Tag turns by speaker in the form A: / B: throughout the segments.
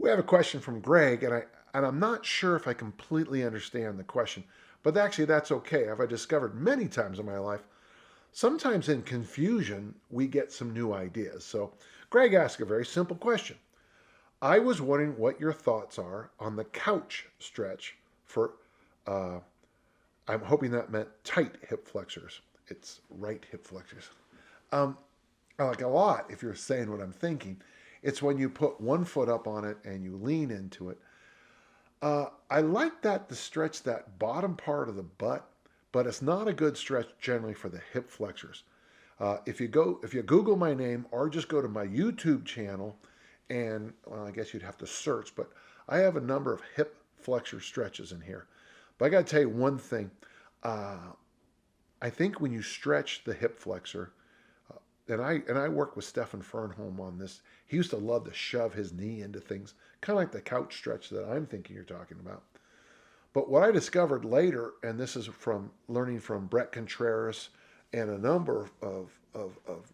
A: We have a question from Greg, and I'm not sure if I completely understand the question, but actually that's okay. I've discovered many times in my life, sometimes in confusion, we get some new ideas. So Greg asked a very simple question. I was wondering what your thoughts are on the couch stretch for, uh, I'm hoping that meant tight hip flexors. It's right hip flexors. Um, I like a lot if you're saying what I'm thinking. It's when you put one foot up on it and you lean into it. I like that to stretch that bottom part of the butt, but it's not a good stretch generally for the hip flexors. If you Google my name or just go to my YouTube channel, and well, I guess you'd have to search, but I have a number of hip flexor stretches in here. But I got to tell you one thing. Uh, I think when you stretch the hip flexor, and I worked with Stefan Fernholm on this. He used to love to shove his knee into things, kind of like the couch stretch that I'm thinking you're talking about. But what I discovered later, and this is from learning from Brett Contreras and a number of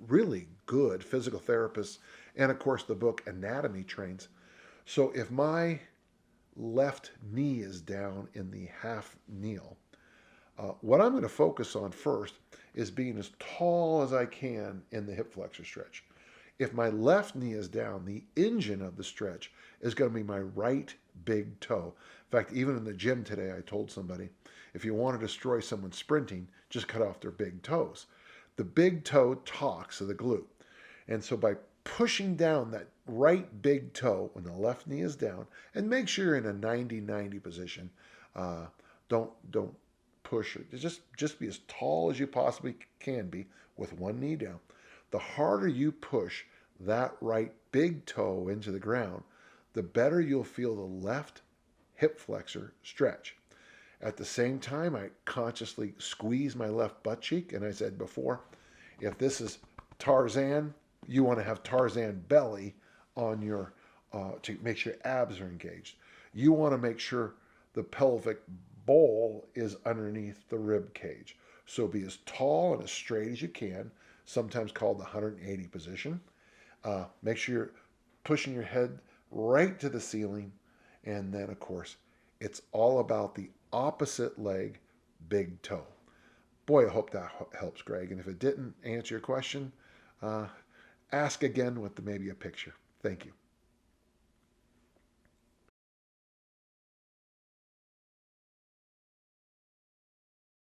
A: really good physical therapists, and of course the book Anatomy Trains. So if my left knee is down in the half kneel, what I'm going to focus on first is being as tall as I can in the hip flexor stretch. If my left knee is down, the engine of the stretch is going to be my right big toe. In fact, even in the gym today, I told somebody, if you want to destroy someone sprinting, just cut off their big toes. The big toe talks to the glute. And so by pushing down that right big toe when the left knee is down, and make sure you're in a 90-90 position, don't push it. Just be as tall as you possibly can be with one knee down. The harder you push that right big toe into the ground, the better you'll feel the left hip flexor stretch. At the same time, I consciously squeeze my left butt cheek, and I said before, if this is Tarzan, you want to have Tarzan belly on your to make sure abs are engaged. You want to make sure the pelvic bowl is underneath the rib cage. So be as tall and as straight as you can, sometimes called the 180 position. Make sure you're pushing your head right to the ceiling. And then, of course, it's all about the opposite leg, big toe. Boy, I hope that helps, Greg. And if it didn't answer your question, ask again with maybe a picture. Thank you.